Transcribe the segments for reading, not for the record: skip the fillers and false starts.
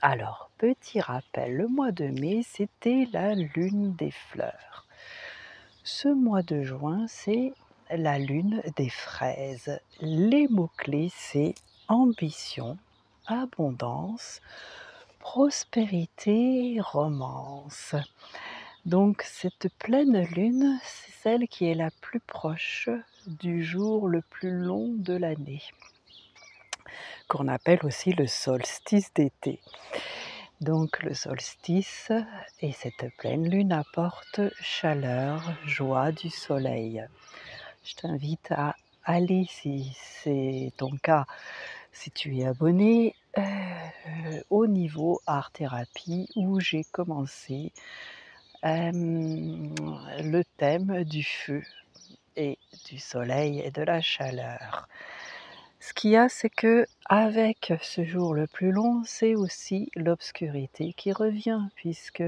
Alors, petit rappel, le mois de mai, c'était la lune des fleurs. Ce mois de juin, c'est la lune des fraises. Les mots-clés, c'est ambition, abondance, prospérité, romance. Donc, cette pleine lune, c'est celle qui est la plus proche du jour le plus long de l'année, qu'on appelle aussi le solstice d'été. Donc le solstice et cette pleine lune apportent chaleur, joie du soleil. Je t'invite à aller, si c'est ton cas, si tu es abonné, au niveau art thérapie où j'ai commencé le thème du feu et du soleil et de la chaleur. Ce qu'il y a, c'est que avec ce jour le plus long, c'est aussi l'obscurité qui revient, puisque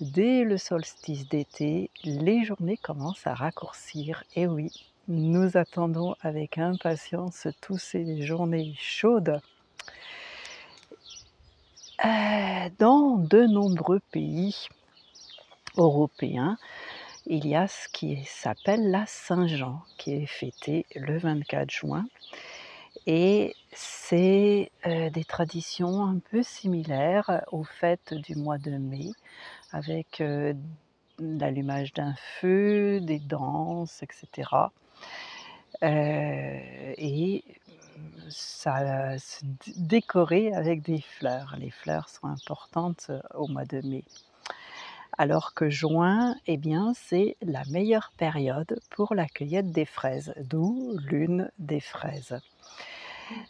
dès le solstice d'été, les journées commencent à raccourcir. Et oui, nous attendons avec impatience toutes ces journées chaudes. Dans de nombreux pays européens, il y a ce qui s'appelle la Saint-Jean, qui est fêtée le 24 juin. Et c'est, des traditions un peu similaires aux fêtes du mois de mai avec, l'allumage d'un feu, des danses et cetera. Et ça c'est décoré avec des fleurs. Les fleurs sont importantes, au mois de mai. Alors que juin, eh bien, c'est la meilleure période pour la cueillette des fraises, d'où lune des fraises.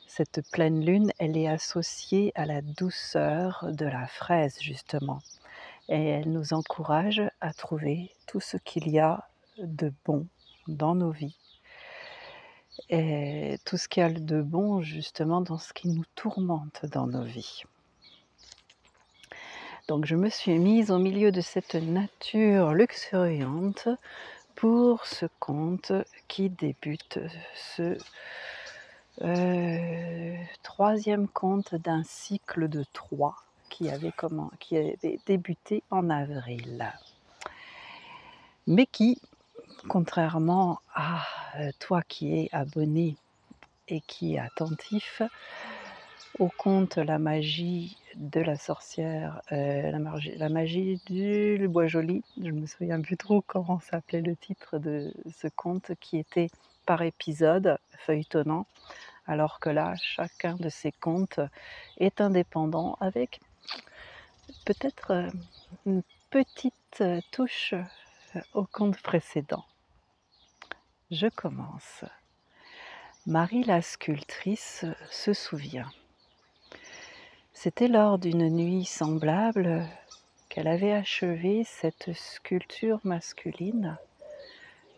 Cette pleine lune, elle est associée à la douceur de la fraise justement et elle nous encourage à trouver tout ce qu'il y a de bon dans nos vies et tout ce qu'il y a de bon justement dans ce qui nous tourmente dans nos vies. Donc je me suis mise au milieu de cette nature luxuriante pour ce conte qui débute, ce 3e conte d'un cycle de 3 qui avait débuté en avril. Mais qui, contrairement à, toi qui es abonné et qui est attentif au conte La magie de la sorcière, la magie du bois joli, je me souviens plus trop comment s'appelait le titre de ce conte qui était par épisode, feuilletonnant. Alors que là, chacun de ces contes est indépendant avec peut-être, une petite, touche, au conte précédent. Je commence. Marie la sculptrice se souvient. C'était lors d'une nuit semblable qu'elle avait achevé cette sculpture masculine,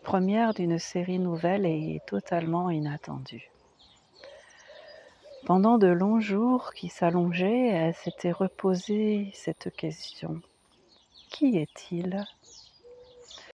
première d'une série nouvelle et totalement inattendue. Pendant de longs jours qui s'allongeaient, elle s'était reposé cette question: «Qui est-il?»